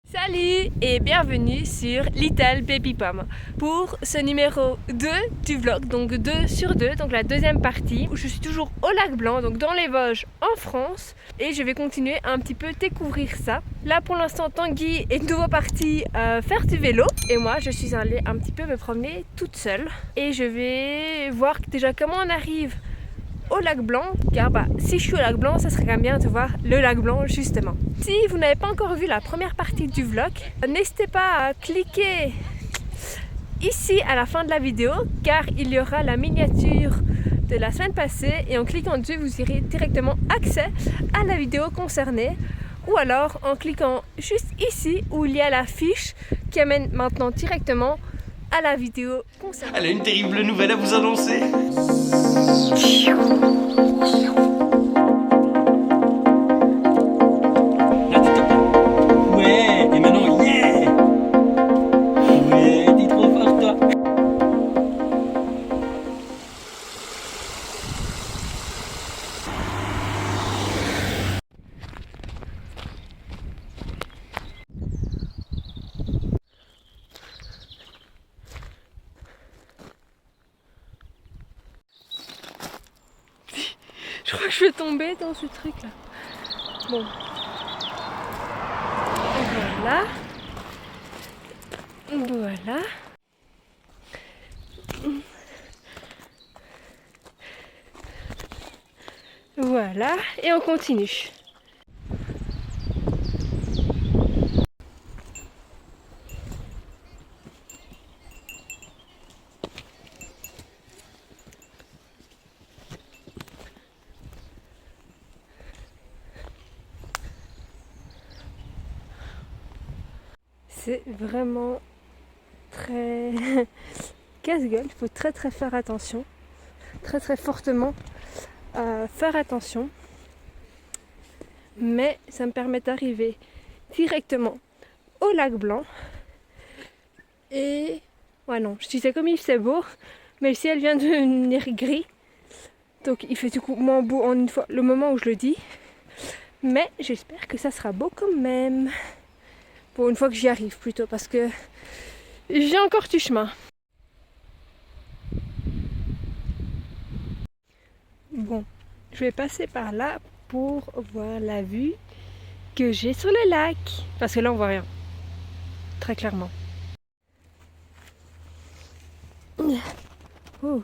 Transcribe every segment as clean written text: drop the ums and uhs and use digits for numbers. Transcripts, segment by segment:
Salut et bienvenue sur Little Baby Pom pour ce numéro 2 du vlog, donc 2 sur 2, donc la deuxième partie où je suis toujours au lac Blanc, donc dans les Vosges en France, et je vais continuer à un petit peu découvrir ça. Là pour l'instant Tanguy est de nouveau parti faire du vélo et moi je suis allée un petit peu me promener toute seule et je vais voir déjà comment on arrive au lac Blanc, car si je suis au lac Blanc, ça serait quand même bien de voir le lac Blanc justement. Si vous n'avez pas encore vu la première partie du vlog, n'hésitez pas à cliquer ici à la fin de la vidéo, car il y aura la miniature de la semaine passée et en cliquant dessus, vous aurez directement accès à la vidéo concernée, ou alors en cliquant juste ici où il y a la fiche qui amène maintenant directement à la vidéo concernée. Elle a une terrible nouvelle à vous annoncer. Ouais, et maintenant, yeah. Ouais, t'es trop fort, toi. Je crois que je vais tomber dans ce truc là. Bon. Voilà. Voilà. Voilà. Et on continue. C'est vraiment très casse-gueule, il faut très faire attention, très fortement faire attention, mais ça me permet d'arriver directement au lac Blanc et ouais non, je disais comme il fait beau, mais le ciel vient de devenir gris, donc il fait du coup moins beau en une fois le moment où je le dis, mais j'espère que ça sera beau quand même. Pour une fois que j'y arrive plutôt, parce que j'ai encore du chemin. Bon, je vais passer par là pour voir la vue que j'ai sur le lac. Parce que là on voit rien, très clairement. Oh.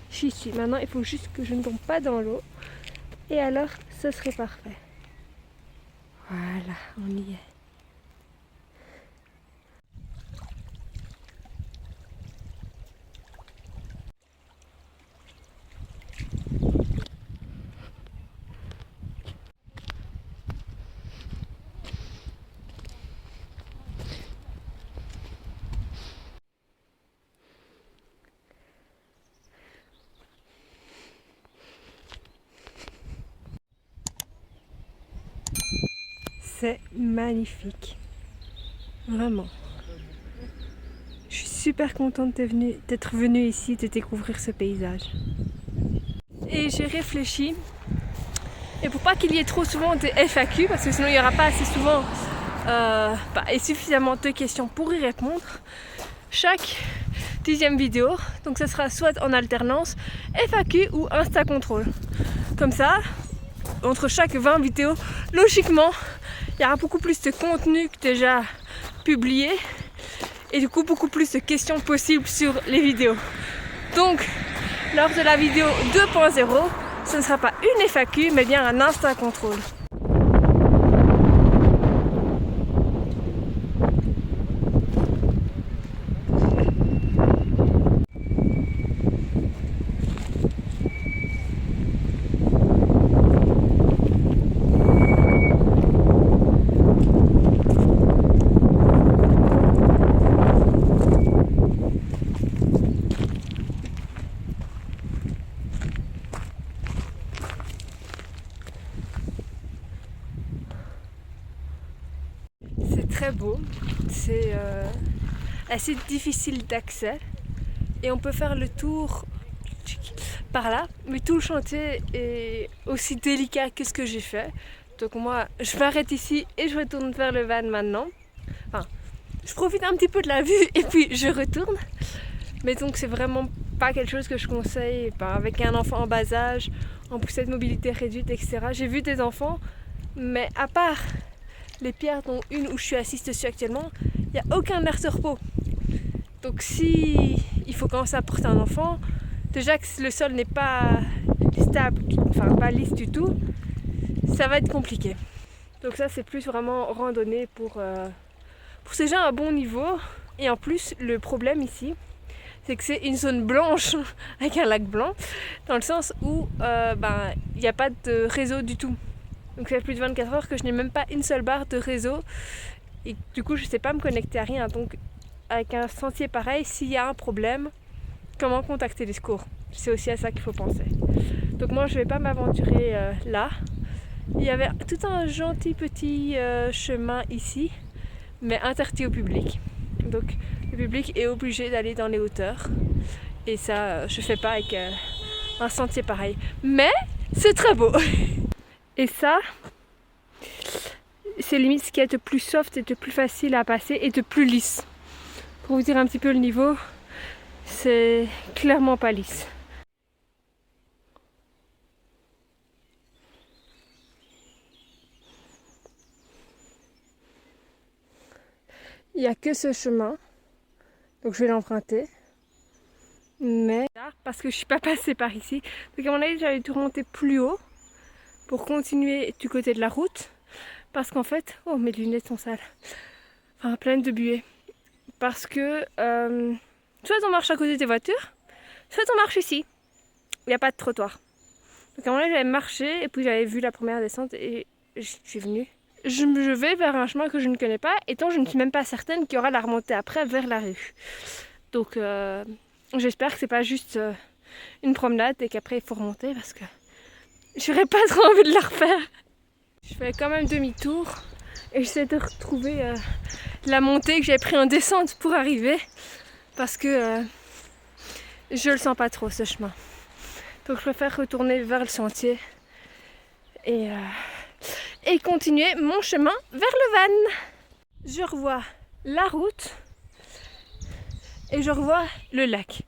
J'y suis. Maintenant, il faut juste que je ne tombe pas dans l'eau. Et alors, ce serait parfait. Voilà, on y est. C'est magnifique, vraiment. Je suis super contente d'être venue ici, de découvrir ce paysage. Et j'ai réfléchi, et pour pas qu'il y ait trop souvent de FAQ, parce que sinon il n'y aura pas assez souvent et suffisamment de questions pour y répondre, chaque 10e vidéo, donc ce sera soit en alternance FAQ ou Insta Control. Comme ça, entre chaque 20 vidéos, logiquement, il y aura beaucoup plus de contenu que déjà publié et du coup beaucoup plus de questions possibles sur les vidéos. Donc, lors de la vidéo 2.0, ce ne sera pas une FAQ mais bien un Insta Control. très beau, c'est assez difficile d'accès et on peut faire le tour par là, mais tout le chantier est aussi délicat que ce que j'ai fait. Donc moi, je m'arrête ici et je retourne vers le van maintenant. Enfin, je profite un petit peu de la vue et puis je retourne. Mais donc c'est vraiment pas quelque chose que je conseille avec un enfant en bas âge, en poussette mobilité réduite, etc. J'ai vu des enfants, mais à part les pierres dont une où je suis assise dessus actuellement, il n'y a aucun aire de repos. Donc si il faut commencer à porter un enfant, déjà que le sol n'est pas stable, enfin pas lisse du tout, ça va être compliqué. Donc ça c'est plus vraiment randonnée pour ces gens à bon niveau. Et en plus le problème ici, c'est que c'est une zone blanche avec un lac blanc, dans le sens où il n'y a pas de réseau du tout. Donc ça fait plus de 24 heures que je n'ai même pas une seule barre de réseau et du coup je ne sais pas me connecter à rien. Donc avec un sentier pareil, s'il y a un problème, comment contacter les secours? C'est aussi à ça qu'il faut penser. Donc moi je ne vais pas m'aventurer là. Il y avait tout un gentil petit chemin ici, mais interdit au public. Donc le public est obligé d'aller dans les hauteurs. Et ça, je fais pas avec un sentier pareil. Mais c'est très beau. Et ça, c'est limite ce qui est de plus soft et de plus facile à passer et de plus lisse. Pour vous dire un petit peu le niveau, c'est clairement pas lisse. Il n'y a que ce chemin, donc je vais l'emprunter. Mais parce que je suis pas passée par ici, donc à mon avis j'avais dû remonter plus haut pour continuer du côté de la route. Parce qu'en fait, oh mes lunettes sont sales, enfin pleines de buée. Parce que soit on marche à côté des voitures, soit on marche ici. Il n'y a pas de trottoir. Donc à mon avis j'avais marché et puis j'avais vu la première descente et je suis venue. Je vais vers un chemin que je ne connais pas, étant je ne suis même pas certaine qu'il y aura la remontée après vers la rue. Donc j'espère que c'est pas juste une promenade et qu'après il faut remonter parce que j'aurais pas trop envie de la refaire. Je fais quand même demi-tour et j'essaie de retrouver la montée que j'ai pris en descente pour arriver parce que je le sens pas trop ce chemin. Donc je préfère retourner vers le sentier et continuer mon chemin vers le van. Je revois la route et je revois le lac.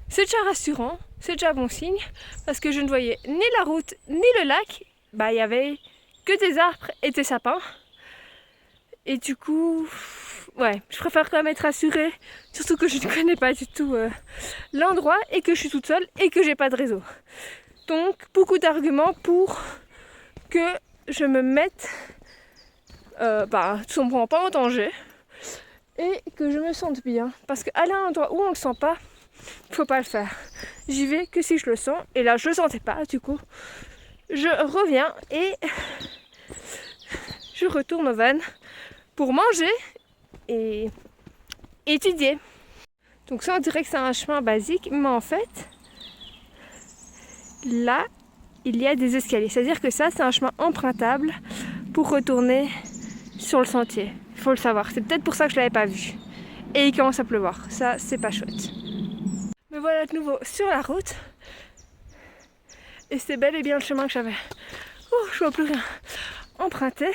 C'est déjà rassurant, c'est déjà bon signe parce que je ne voyais ni la route ni le lac. Il y avait que des arbres et des sapins. Et du coup, ouais, je préfère quand même être rassurée, surtout que je ne connais pas du tout l'endroit et que je suis toute seule et que j'ai pas de réseau. Donc beaucoup d'arguments pour que je me mette tout simplement pas en danger et que je me sente bien. Parce qu'aller à un endroit où on le sent pas, faut pas le faire. J'y vais que si je le sens et là je le sentais pas, du coup je reviens et je retourne au van pour manger et étudier. Donc ça on dirait que c'est un chemin basique, mais en fait là il y a des escaliers, c'est-à-dire que ça c'est un chemin empruntable pour retourner sur le sentier. Il faut le savoir, c'est peut-être pour ça que je l'avais pas vu. Et il commence à pleuvoir, ça c'est pas chouette. Me voilà de nouveau sur la route et c'est bel et bien le chemin que j'avais. Oh, je vois plus rien. Emprunté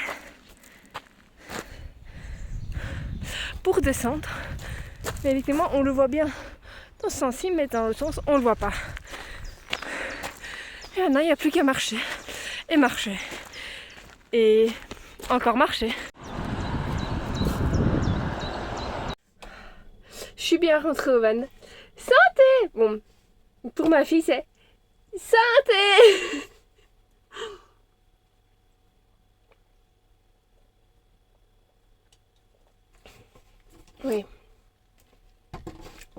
pour descendre. Mais évidemment on le voit bien dans ce sens-ci, mais dans l'autre sens on le voit pas. Et maintenant il n'y a plus qu'à marcher et marcher et encore marcher. Je suis bien rentrée au van. Santé! Bon, pour ma fille c'est santé! Oui.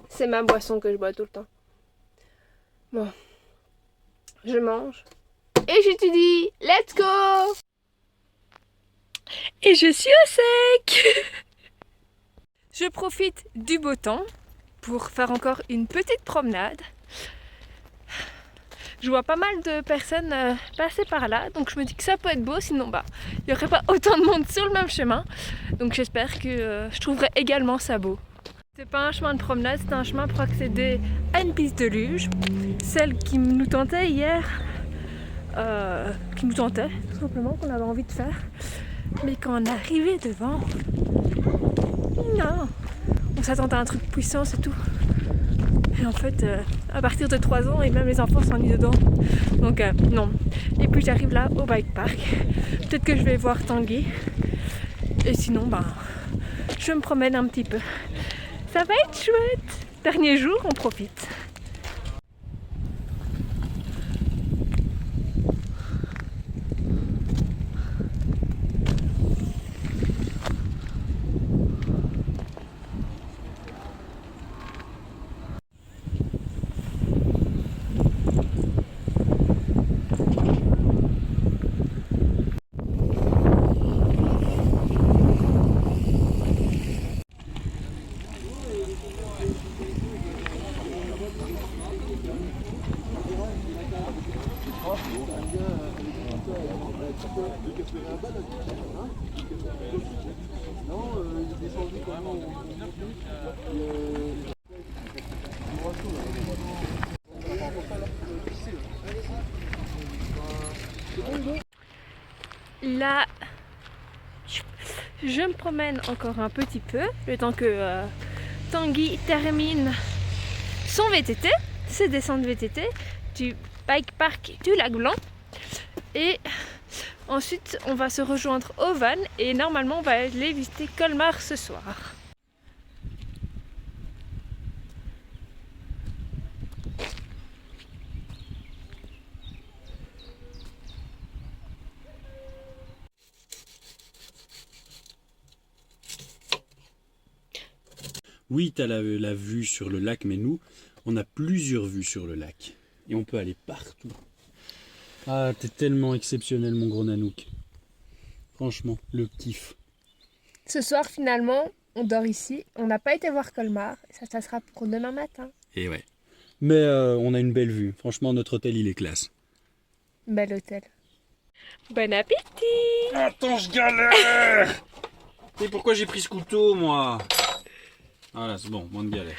C'est ma boisson que je bois tout le temps. Bon. Je mange. Et j'étudie. Let's go! Et je suis au sec! Je profite du beau temps pour faire encore une petite promenade. Je vois pas mal de personnes passer par là, donc je me dis que ça peut être beau, sinon bah il n'y aurait pas autant de monde sur le même chemin. Donc j'espère que je trouverai également ça beau. C'est pas un chemin de promenade, c'est un chemin pour accéder à une piste de luge, celle qui nous tentait hier, tout simplement, qu'on avait envie de faire. Mais quand on est arrivé devant, non, on s'attendait à un truc puissant, c'est tout. Et en fait, à partir de 3 ans, et même les enfants s'ennuient dedans. Donc non. Et puis j'arrive là au bike park. Peut-être que je vais voir Tanguy. Et sinon, ben, je me promène un petit peu. Ça va être chouette. Dernier jour, on profite. Là, je me promène encore un petit peu, le temps que Tanguy termine son VTT, ses descentes VTT du bike park du Lac Blanc. Et ensuite, on va se rejoindre au van et normalement, on va aller visiter Colmar ce soir. Oui, tu as la vue sur le lac, mais nous, on a plusieurs vues sur le lac. Et on peut aller partout. Ah, t'es tellement exceptionnel, mon gros Nanouk. Franchement, le kiff. Ce soir, finalement, on dort ici. On n'a pas été voir Colmar. Ça sera pour demain matin. Et ouais. Mais on a une belle vue. Franchement, notre hôtel, il est classe. Bel hôtel. Bon appétit! Attends, je galère. Et pourquoi j'ai pris ce couteau, moi? Voilà, c'est bon, moins de galère.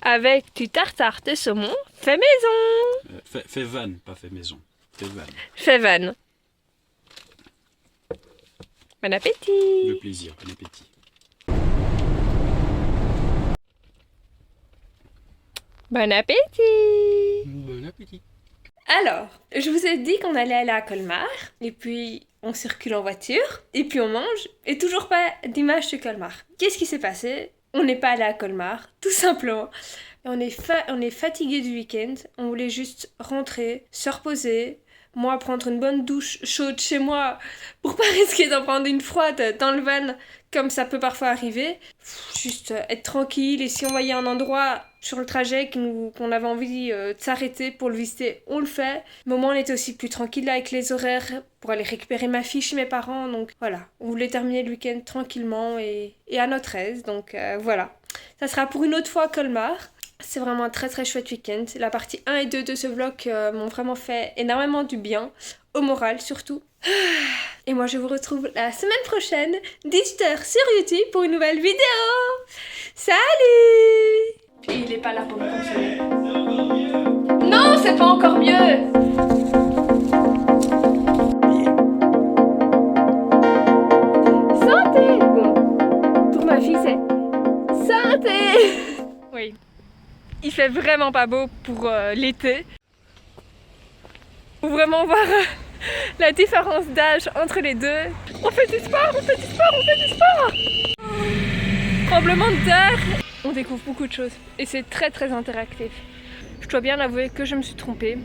Avec du tartare de saumon fait maison. Fait van, pas fait maison. Fait van. Fait van. Bon appétit. Le plaisir, bon appétit. Bon appétit. Bon appétit. Alors, je vous ai dit qu'on allait aller à Colmar, et puis on circule en voiture, et puis on mange, et toujours pas d'image de Colmar. Qu'est-ce qui s'est passé? On n'est pas allé à Colmar, tout simplement. On est fatigué du week-end, on voulait juste rentrer, se reposer, moi prendre une bonne douche chaude chez moi pour pas risquer d'en prendre une froide dans le van comme ça peut parfois arriver. Juste être tranquille, et si on voyait un endroit sur le trajet qu'on avait envie de s'arrêter pour le visiter, on le fait. Mais au moins on était aussi plus tranquille là avec les horaires pour aller récupérer ma fille chez mes parents. Donc voilà, on voulait terminer le week-end tranquillement et à notre aise. Donc voilà, ça sera pour une autre fois Colmar. C'est vraiment un très très chouette week-end. La partie 1 et 2 de ce vlog m'ont vraiment fait énormément du bien, au moral surtout. Et moi je vous retrouve la semaine prochaine, 18h sur YouTube pour une nouvelle vidéo. Salut! Puis il est pas là pour me consoler. Non, c'est pas encore mieux! Santé! Bon, pour ma fille c'est santé! Oui. Il fait vraiment pas beau pour l'été. Faut vraiment voir la différence d'âge entre les deux. On fait du sport, on fait du sport, on fait du sport! Tremblement de terre, on découvre beaucoup de choses et c'est très très interactif. Je dois bien avouer que je me suis trompée.